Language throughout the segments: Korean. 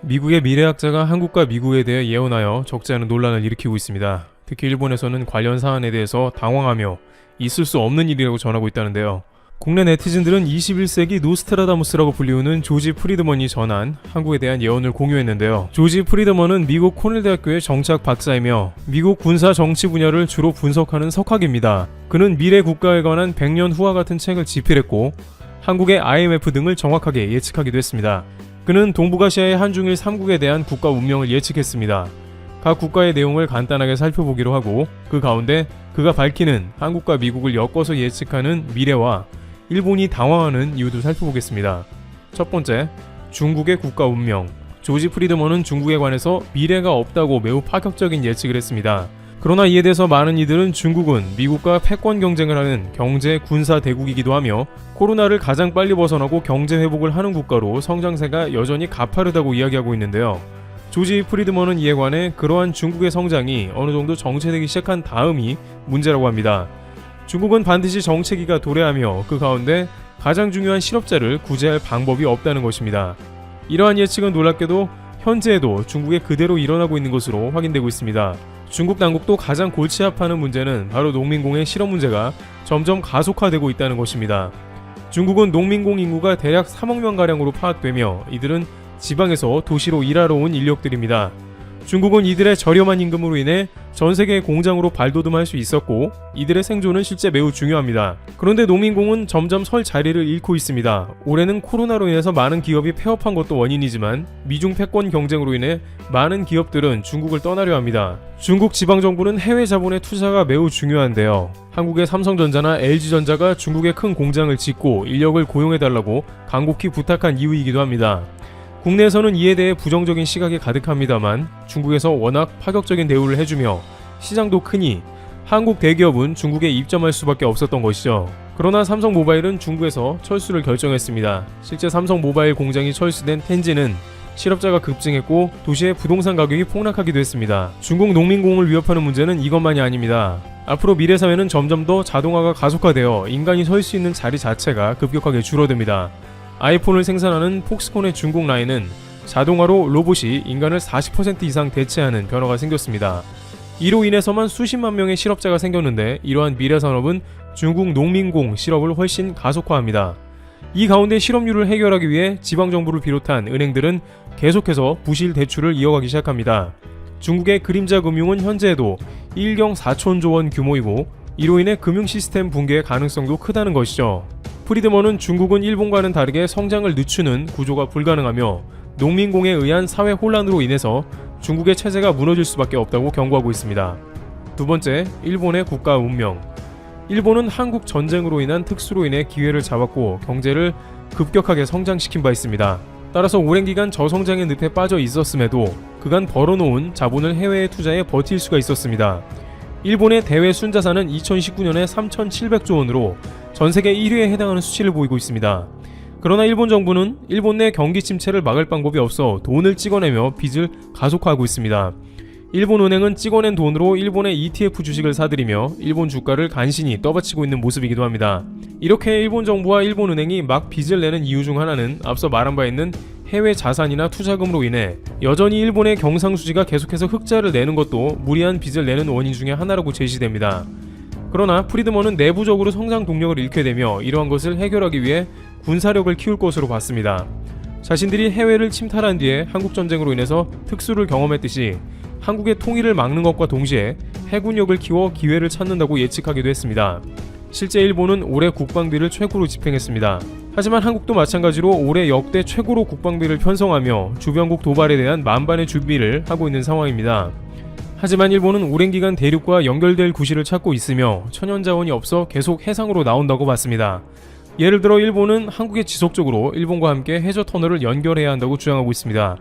미국의 미래학자가 한국과 미국에 대해 예언하여 적지 않은 논란을 일으키고 있습니다. 특히 일본에서는 관련 사안에 대해서 당황하며 있을 수 없는 일이라고 전하고 있다는데요. 국내 네티즌들은 21세기 노스트라다무스라고 불리우는 조지 프리드먼이 전한 한국에 대한 예언을 공유했는데요. 조지 프리드먼은 미국 코넬 대학교의 정치학 박사이며 미국 군사 정치 분야를 주로 분석하는 석학입니다. 그는 미래 국가에 관한 100년 후와 같은 책을 집필했고 한국의 IMF 등을 정확하게 예측하기도 했습니다. 그는 동북아시아의 한중일 3국에 대한 국가 운명을 예측했습니다. 각 국가의 내용을 간단하게 살펴보기로 하고 그 가운데 그가 밝히는 한국과 미국을 엮어서 예측하는 미래와 일본이 당황하는 이유도 살펴보겠습니다. 첫 번째, 중국의 국가 운명. 조지 프리드먼은 중국에 관해서 미래가 없다고 매우 파격적인 예측을 했습니다. 그러나 이에 대해서 많은 이들은 중국은 미국과 패권 경쟁을 하는 경제 군사 대국이기도 하며 코로나를 가장 빨리 벗어나고 경제 회복을 하는 국가로 성장세가 여전히 가파르다고 이야기하고 있는데요. 조지 프리드먼은 이에 관해 그러한 중국의 성장이 어느 정도 정체되기 시작한 다음이 문제라고 합니다. 중국은 반드시 정체기가 도래하며 그 가운데 가장 중요한 실업자를 구제할 방법이 없다는 것입니다. 이러한 예측은 놀랍게도 현재에도 중국에 그대로 일어나고 있는 것으로 확인되고 있습니다. 중국 당국도 가장 골치 아파하는 문제는 바로 농민공의 실업 문제가 점점 가속화되고 있다는 것입니다. 중국은 농민공 인구가 대략 3억 명가량으로 파악되며 이들은 지방에서 도시로 일하러 온 인력들입니다. 중국은 이들의 저렴한 임금으로 인해 전 세계의 공장으로 발돋움할 수 있었고 이들의 생존은 실제 매우 중요합니다. 그런데 농민공은 점점 설 자리를 잃고 있습니다. 올해는 코로나로 인해서 많은 기업이 폐업한 것도 원인이지만 미중 패권 경쟁으로 인해 많은 기업들은 중국을 떠나려 합니다. 중국 지방정부는 해외 자본의 투자가 매우 중요한데요. 한국의 삼성전자나 LG전자가 중국에 큰 공장을 짓고 인력을 고용해달라고 간곡히 부탁한 이유이기도 합니다. 국내에서는 이에 대해 부정적인 시각이 가득합니다만 중국에서 워낙 파격적인 대우를 해주며 시장도 크니 한국 대기업은 중국에 입점할 수밖에 없었던 것이죠. 그러나 삼성모바일은 중국에서 철수를 결정했습니다. 실제 삼성모바일 공장이 철수된 텐진은 실업자가 급증했고 도시의 부동산 가격이 폭락하기도 했습니다. 중국 농민공을 위협하는 문제는 이것만이 아닙니다. 앞으로 미래 사회는 점점 더 자동화가 가속화되어 인간이 설 수 있는 자리 자체가 급격하게 줄어듭니다. 아이폰을 생산하는 폭스콘의 중국 라인은 자동화로 로봇이 인간을 40% 이상 대체하는 변화가 생겼습니다. 이로 인해서만 수십만 명의 실업자가 생겼는데 이러한 미래 산업은 중국 농민공 실업을 훨씬 가속화합니다. 이 가운데 실업률을 해결하기 위해 지방정부를 비롯한 은행들은 계속해서 부실 대출을 이어가기 시작합니다. 중국의 그림자 금융은 현재에도 1경 4천조 원 규모이고 이로 인해 금융 시스템 붕괴의 가능성도 크다는 것이죠. 프리드먼은 중국은 일본과는 다르게 성장을 늦추는 구조가 불가능하며 농민공에 의한 사회 혼란으로 인해서 중국의 체제가 무너질 수밖에 없다고 경고하고 있습니다. 두 번째, 일본의 국가 운명. 일본은 한국 전쟁으로 인한 특수로 인해 기회를 잡았고 경제를 급격하게 성장시킨 바 있습니다. 따라서 오랜 기간 저성장의 늪에 빠져 있었음에도 그간 벌어놓은 자본을 해외에 투자해 버틸 수가 있었습니다. 일본의 대외 순자산은 2019년에 3,700조 원으로 전세계 1위에 해당하는 수치를 보이고 있습니다. 그러나 일본 정부는 일본 내 경기 침체를 막을 방법이 없어 돈을 찍어내며 빚을 가속화하고 있습니다. 일본 은행은 찍어낸 돈으로 일본의 ETF 주식을 사들이며 일본 주가를 간신히 떠받치고 있는 모습이기도 합니다. 이렇게 일본 정부와 일본 은행이 막 빚을 내는 이유 중 하나는 앞서 말한 바 있는 해외 자산이나 투자금으로 인해 여전히 일본의 경상수지가 계속해서 흑자를 내는 것도 무리한 빚을 내는 원인 중에 하나라고 제시됩니다. 그러나 프리드먼은 내부적으로 성장 동력을 잃게 되며 이러한 것을 해결하기 위해 군사력을 키울 것으로 봤습니다. 자신들이 해외를 침탈한 뒤에 한국전쟁으로 인해서 특수를 경험했듯이 한국의 통일을 막는 것과 동시에 해군력을 키워 기회를 찾는다고 예측하기도 했습니다. 실제 일본은 올해 국방비를 최고로 집행했습니다. 하지만 한국도 마찬가지로 올해 역대 최고로 국방비를 편성하며 주변국 도발에 대한 만반의 준비를 하고 있는 상황입니다. 하지만 일본은 오랜 기간 대륙과 연결될 구실을 찾고 있으며 천연자원이 없어 계속 해상으로 나온다고 봤습니다. 예를 들어 일본은 한국에 지속적으로 일본과 함께 해저 터널을 연결해야 한다고 주장하고 있습니다.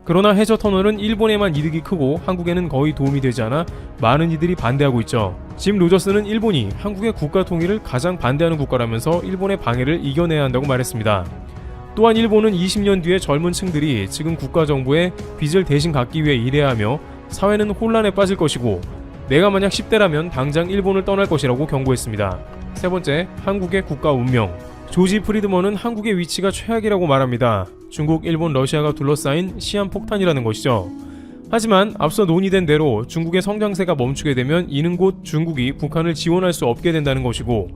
그러나 해저 터널은 일본에만 이득이 크고 한국에는 거의 도움이 되지 않아 많은 이들이 반대하고 있죠. 짐 로저스는 일본이 한국의 국가 통일을 가장 반대하는 국가라면서 일본의 방해를 이겨내야 한다고 말했습니다. 또한 일본은 20년 뒤에 젊은 층들이 지금 국가 정부에 빚을 대신 갚기 위해 일해야 하며 사회는 혼란에 빠질 것이고 내가 만약 10대라면 당장 일본을 떠날 것이라고 경고했습니다. 세 번째, 한국의 국가 운명. 조지 프리드먼은 한국의 위치가 최악이라고 말합니다. 중국, 일본, 러시아가 둘러싸인 시한폭탄이라는 것이죠. 하지만 앞서 논의된 대로 중국의 성장세가 멈추게 되면 이는 곧 중국이 북한을 지원할 수 없게 된다는 것이고,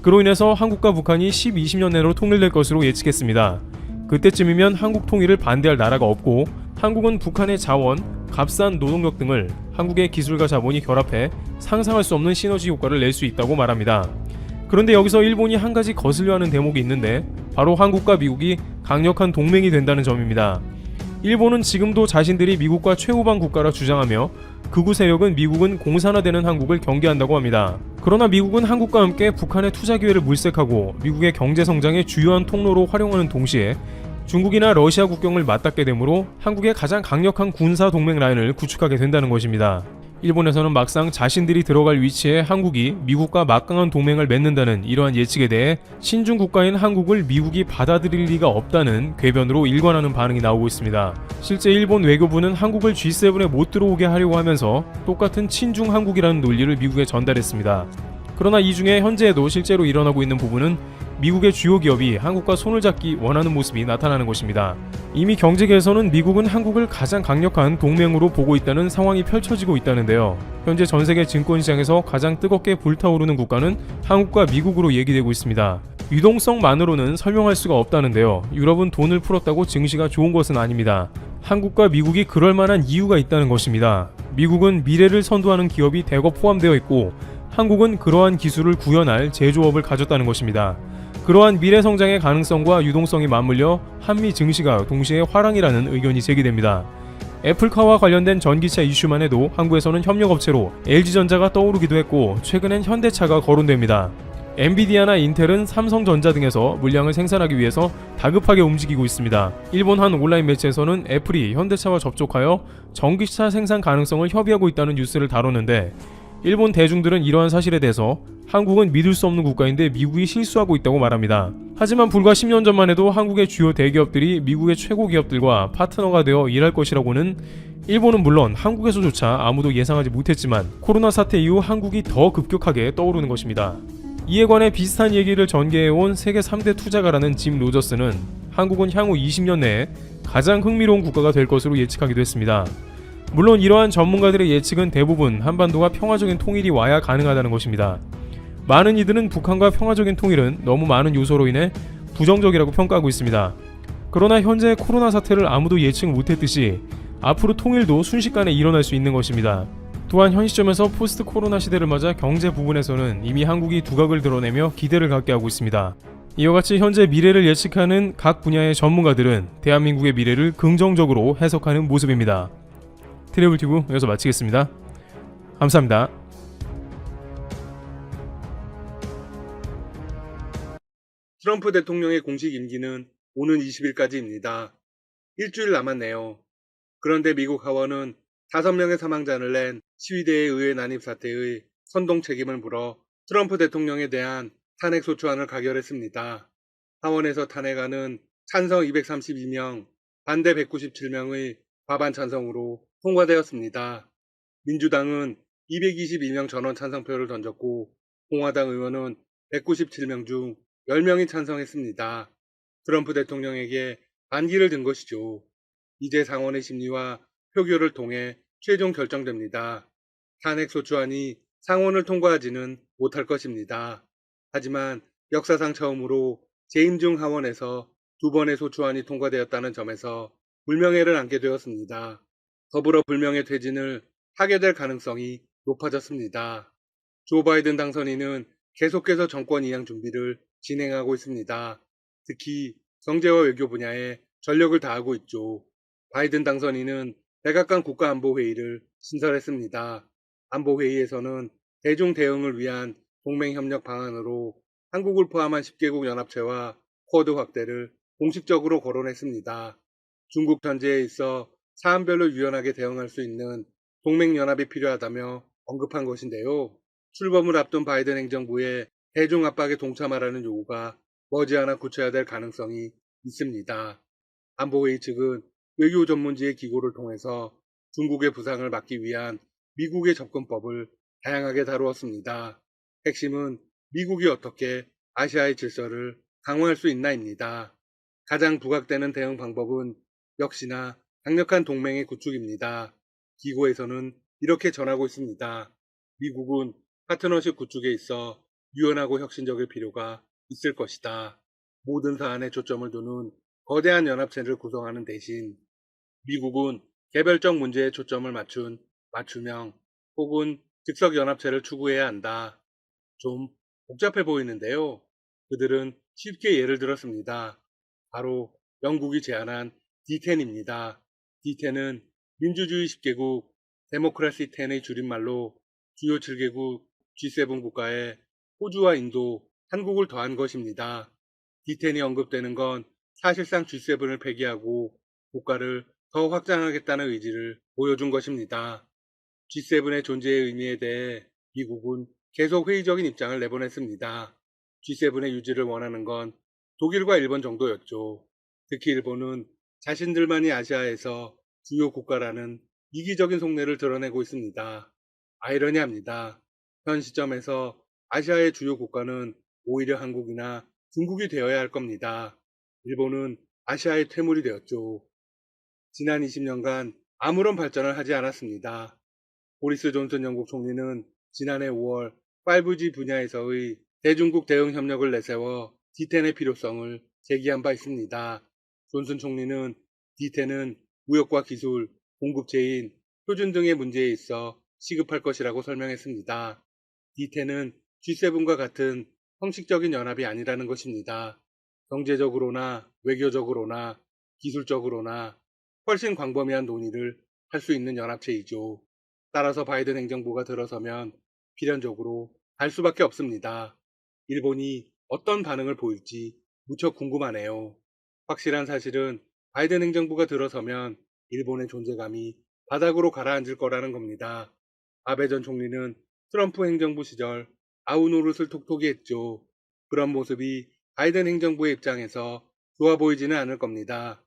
그로 인해서 한국과 북한이 10-20년 내로 통일될 것으로 예측했습니다. 그때쯤이면 한국 통일을 반대할 나라가 없고, 한국은 북한의 자원, 값싼 노동력 등을 한국의 기술과 자본이 결합해 상상할 수 없는 시너지 효과를 낼 수 있다고 말합니다. 그런데 여기서 일본이 한 가지 거슬려 하는 대목이 있는데, 바로 한국과 미국이 강력한 동맹이 된다는 점입니다. 일본은 지금도 자신들이 미국과 최우방 국가라 주장하며, 극우 세력은 미국은 공산화되는 한국을 경계한다고 합니다. 그러나 미국은 한국과 함께 북한의 투자 기회를 물색하고 미국의 경제 성장의 주요한 통로로 활용하는 동시에 중국이나 러시아 국경을 맞닿게 되므로 한국의 가장 강력한 군사 동맹 라인을 구축하게 된다는 것입니다. 일본에서는 막상 자신들이 들어갈 위치에 한국이 미국과 막강한 동맹을 맺는다는 이러한 예측에 대해 신중 국가인 한국을 미국이 받아들일 리가 없다는 궤변으로 일관하는 반응이 나오고 있습니다. 실제 일본 외교부는 한국을 G7에 못 들어오게 하려고 하면서 똑같은 친중 한국이라는 논리를 미국에 전달했습니다. 그러나 이 중에 현재에도 실제로 일어나고 있는 부분은 미국의 주요 기업이 한국과 손을 잡기 원하는 모습이 나타나는 것입니다. 이미 경제계에서는 미국은 한국을 가장 강력한 동맹으로 보고 있다는 상황이 펼쳐지고 있다는데요. 현재 전세계 증권시장에서 가장 뜨겁게 불타오르는 국가는 한국과 미국으로 얘기되고 있습니다. 유동성만으로는 설명할 수가 없다는데요. 유럽은 돈을 풀었다고 증시가 좋은 것은 아닙니다. 한국과 미국이 그럴 만한 이유가 있다는 것입니다. 미국은 미래를 선도하는 기업이 대거 포함되어 있고, 한국은 그러한 기술을 구현할 제조업을 가졌다는 것입니다. 그러한 미래 성장의 가능성과 유동성이 맞물려 한미 증시가 동시에 화랑이라는 의견이 제기됩니다. 애플카와 관련된 전기차 이슈만 해도 한국에서는 협력업체로 LG전자가 떠오르기도 했고, 최근엔 현대차가 거론됩니다. 엔비디아나 인텔은 삼성전자 등에서 물량을 생산하기 위해서 다급하게 움직이고 있습니다. 일본 한 온라인 매체에서는 애플이 현대차와 접촉하여 전기차 생산 가능성을 협의하고 있다는 뉴스를 다뤘는데, 일본 대중들은 이러한 사실에 대해서 한국은 믿을 수 없는 국가인데 미국이 실수하고 있다고 말합니다. 하지만 불과 10년 전만 해도 한국의 주요 대기업들이 미국의 최고 기업들과 파트너가 되어 일할 것이라고는 일본은 물론 한국에서조차 아무도 예상하지 못했지만, 코로나 사태 이후 한국이 더 급격하게 떠오르는 것입니다. 이에 관해 비슷한 얘기를 전개해온 세계 3대 투자가라는 짐 로저스는 한국은 향후 20년 내에 가장 흥미로운 국가가 될 것으로 예측하기도 했습니다. 물론 이러한 전문가들의 예측은 대부분 한반도가 평화적인 통일이 와야 가능하다는 것입니다. 많은 이들은 북한과 평화적인 통일은 너무 많은 요소로 인해 부정적이라고 평가하고 있습니다. 그러나 현재 코로나 사태를 아무도 예측 못했듯이 앞으로 통일도 순식간에 일어날 수 있는 것입니다. 또한 현 시점에서 포스트 코로나 시대를 맞아 경제 부분에서는 이미 한국이 두각을 드러내며 기대를 갖게 하고 있습니다. 이와 같이 현재 미래를 예측하는 각 분야의 전문가들은 대한민국의 미래를 긍정적으로 해석하는 모습입니다. 트래블튜브 여기서 마치겠습니다. 감사합니다. 트럼프 대통령의 공식 임기는 오는 20일까지입니다. 일주일 남았네요. 그런데 미국 하원은 5명의 사망자를 낸 시위대의 의회 난입 사태의 선동 책임을 물어 트럼프 대통령에 대한 탄핵소추안을 가결했습니다. 하원에서 탄핵안은 찬성 232명, 반대 197명의 과반 찬성으로 통과되었습니다. 민주당은 222명 전원 찬성표를 던졌고, 공화당 의원은 197명 중 10명이 찬성했습니다. 트럼프 대통령에게 반기를 든 것이죠. 이제 상원의 심리와 표결을 통해 최종 결정됩니다. 탄핵소추안이 상원을 통과하지는 못할 것입니다. 하지만 역사상 처음으로 재임 중 하원에서 2번의 소추안이 통과되었다는 점에서 불명예를 안게 되었습니다. 더불어 불명예 퇴진을 하게 될 가능성이 높아졌습니다. 조 바이든 당선인은 계속해서 정권 이양 준비를 진행하고 있습니다. 특히 경제와 외교 분야에 전력을 다하고 있죠. 바이든 당선인은 백악관 국가안보회의를 신설했습니다. 안보회의에서는 대중 대응을 위한 동맹협력 방안으로 한국을 포함한 10개국 연합체와 쿼드 확대를 공식적으로 거론했습니다. 중국 견제에 있어 사안별로 유연하게 대응할 수 있는 동맹연합이 필요하다며 언급한 것인데요. 출범을 앞둔 바이든 행정부의 대중 압박에 동참하라는 요구가 머지않아 구체화될 가능성이 있습니다. 안보회의 측은 외교 전문지의 기고를 통해서 중국의 부상을 막기 위한 미국의 접근법을 다양하게 다루었습니다. 핵심은 미국이 어떻게 아시아의 질서를 강화할 수 있나입니다. 가장 부각되는 대응 방법은 역시나 강력한 동맹의 구축입니다. 기고에서는 이렇게 전하고 있습니다. 미국은 파트너십 구축에 있어 유연하고 혁신적일 필요가 있을 것이다. 모든 사안에 초점을 두는 거대한 연합체를 구성하는 대신 미국은 개별적 문제에 초점을 맞춘 맞춤형 혹은 즉석 연합체를 추구해야 한다. 좀 복잡해 보이는데요. 그들은 쉽게 예를 들었습니다. 바로 영국이 제안한 D10입니다. D10은 민주주의 10개국 데모크라시 10의 줄임말로 주요 7개국 G7 국가에 호주와 인도, 한국을 더한 것입니다. D10이 언급되는 건 사실상 G7을 폐기하고 국가를 더 확장하겠다는 의지를 보여준 것입니다. G7의 존재의 의미에 대해 미국은 계속 회의적인 입장을 내보냈습니다. G7의 유지를 원하는 건 독일과 일본 정도였죠. 특히 일본은 자신들만이 아시아에서 주요 국가라는 이기적인 속내를 드러내고 있습니다. 아이러니합니다. 현 시점에서 아시아의 주요 국가는 오히려 한국이나 중국이 되어야 할 겁니다. 일본은 아시아의 퇴물이 되었죠. 지난 20년간 아무런 발전을 하지 않았습니다. 보리스 존슨 영국 총리는 지난해 5월 5G 분야에서의 대중국 대응 협력을 내세워 D10의 필요성을 제기한 바 있습니다. 존슨 총리는 D10은 무역과 기술, 공급체인, 표준 등의 문제에 있어 시급할 것이라고 설명했습니다. D10은 G7과 같은 형식적인 연합이 아니라는 것입니다. 경제적으로나 외교적으로나 기술적으로나 훨씬 광범위한 논의를 할 수 있는 연합체이죠. 따라서 바이든 행정부가 들어서면 필연적으로 갈 수밖에 없습니다. 일본이 어떤 반응을 보일지 무척 궁금하네요. 확실한 사실은 바이든 행정부가 들어서면 일본의 존재감이 바닥으로 가라앉을 거라는 겁니다. 아베 전 총리는 트럼프 행정부 시절 아우 노릇을 톡톡히 했죠. 그런 모습이 바이든 행정부의 입장에서 좋아 보이지는 않을 겁니다.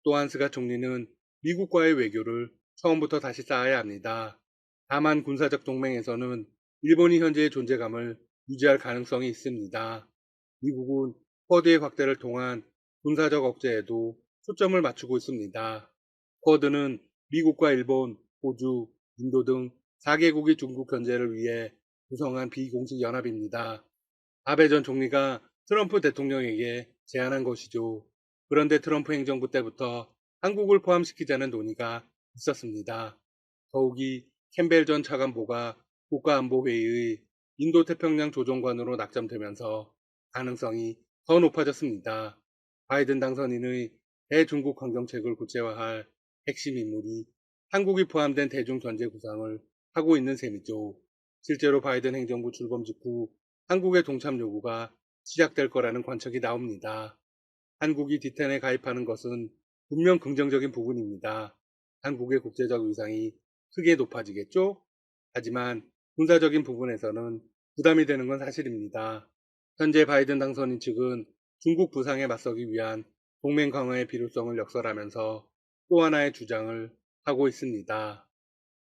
또한 스가 총리는 미국과의 외교를 처음부터 다시 쌓아야 합니다. 다만 군사적 동맹에서는 일본이 현재의 존재감을 유지할 가능성이 있습니다. 미국은 쿼드의 확대를 통한 군사적 억제에도 초점을 맞추고 있습니다. 쿼드는 미국과 일본, 호주, 인도 등 4개국이 중국 견제를 위해 구성한 비공식 연합입니다. 아베 전 총리가 트럼프 대통령에게 제안한 것이죠. 그런데 트럼프 행정부 때부터 한국을 포함시키자는 논의가 있었습니다. 더욱이 캠벨 전 차관보가 국가안보회의의 인도태평양 조정관으로 낙점되면서 가능성이 더 높아졌습니다. 바이든 당선인의 대중국 환경책을 구체화할 핵심 인물이 한국이 포함된 대중전제 구상을 하고 있는 셈이죠. 실제로 바이든 행정부 출범 직후 한국의 동참 요구가 시작될 거라는 관측이 나옵니다. 한국이 D10에 가입하는 것은 분명 긍정적인 부분입니다. 한국의 국제적 위상이 크게 높아지겠죠? 하지만 군사적인 부분에서는 부담이 되는 건 사실입니다. 현재 바이든 당선인 측은 중국 부상에 맞서기 위한 동맹 강화의 필요성을 역설하면서 또 하나의 주장을 하고 있습니다.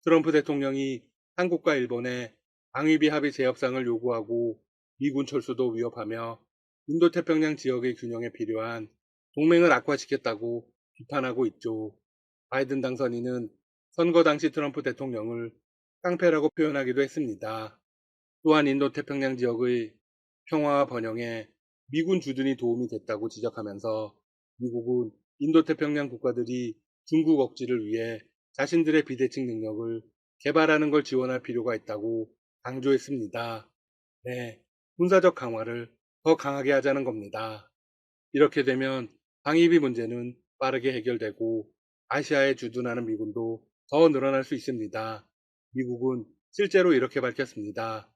트럼프 대통령이 한국과 일본에 방위비 합의 재협상을 요구하고 미군 철수도 위협하며 인도태평양 지역의 균형에 필요한 동맹을 악화시켰다고 비판하고 있죠. 바이든 당선인은 선거 당시 트럼프 대통령을 깡패라고 표현하기도 했습니다. 또한 인도태평양 지역의 평화와 번영에 미군 주둔이 도움이 됐다고 지적하면서 미국은 인도태평양 국가들이 중국 억지를 위해 자신들의 비대칭 능력을 개발하는 걸 지원할 필요가 있다고 강조했습니다. 네, 군사적 강화를 더 강하게 하자는 겁니다. 이렇게 되면 방위비 문제는 빠르게 해결되고 아시아에 주둔하는 미군도 더 늘어날 수 있습니다. 미국은 실제로 이렇게 밝혔습니다.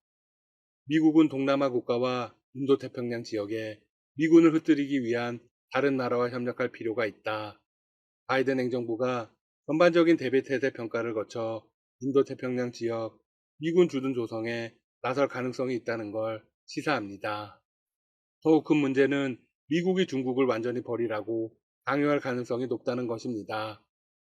미국은 동남아 국가와 인도태평양 지역에 미군을 흩뜨리기 위한 다른 나라와 협력할 필요가 있다. 바이든 행정부가 전반적인 대비태세 평가를 거쳐 인도태평양 지역 미군 주둔 조성에 나설 가능성이 있다는 걸 시사합니다. 더욱 큰 문제는 미국이 중국을 완전히 버리라고 강요할 가능성이 높다는 것입니다.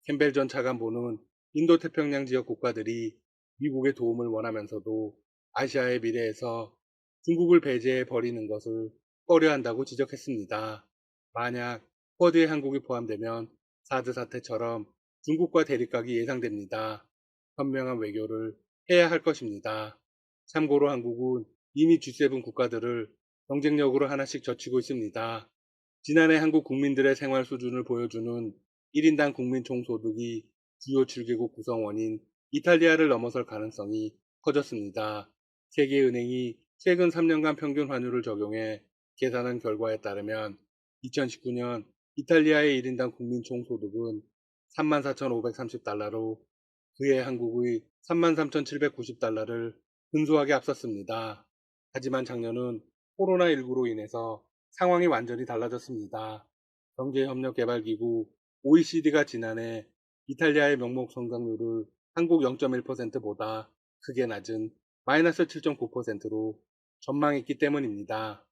캠벨 전 차관보는 인도태평양 지역 국가들이 미국의 도움을 원하면서도 아시아의 미래에서 중국을 배제해 버리는 것을 꺼려한다고 지적했습니다. 만약 쿼드에 한국이 포함되면 사드 사태처럼 중국과 대립각이 예상됩니다. 현명한 외교를 해야 할 것입니다. 참고로 한국은 이미 G7 국가들을 경쟁력으로 하나씩 젖히고 있습니다. 지난해 한국 국민들의 생활 수준을 보여주는 1인당 국민 총소득이 주요 출계국 구성원인 이탈리아를 넘어설 가능성이 커졌습니다. 세계은행이 최근 3년간 평균 환율을 적용해 계산한 결과에 따르면 2019년 이탈리아의 1인당 국민 총소득은 34,530달러로 그해 한국의 33,790달러를 근소하게 앞섰습니다. 하지만 작년은 코로나19로 인해서 상황이 완전히 달라졌습니다. 경제협력개발기구 OECD가 지난해 이탈리아의 명목 성장률을 한국 0.1%보다 크게 낮은 마이너스 7.9%로 전망했기 때문입니다.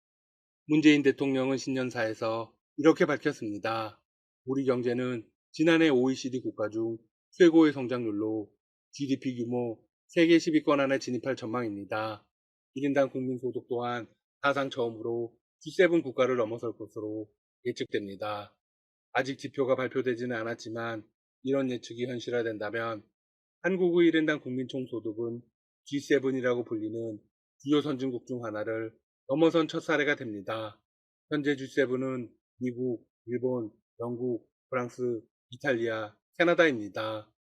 문재인 대통령은 신년사에서 이렇게 밝혔습니다. 우리 경제는 지난해 OECD 국가 중 최고의 성장률로 GDP 규모 세계 10위권 안에 진입할 전망입니다. 1인당 국민소득 또한 사상 처음으로 G7 국가를 넘어설 것으로 예측됩니다. 아직 지표가 발표되지는 않았지만 이런 예측이 현실화된다면 한국의 1인당 국민총소득은 G7이라고 불리는 주요 선진국 중 하나를 넘어선 첫 사례가 됩니다. 현재 G7은 미국, 일본, 영국, 프랑스, 이탈리아, 캐나다입니다.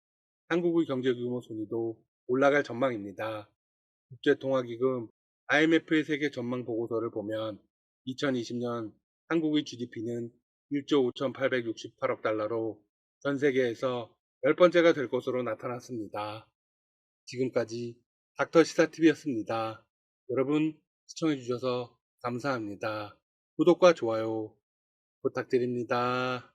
한국의 경제 규모 순위도 올라갈 전망입니다. 국제통화기금 IMF의 세계 전망 보고서를 보면 2020년 한국의 GDP는 1조 5,868억 달러로 전 세계에서 10번째가 될 것으로 나타났습니다. 지금까지 닥터 시사TV였습니다. 여러분 시청해주셔서 감사합니다. 구독과 좋아요 부탁드립니다.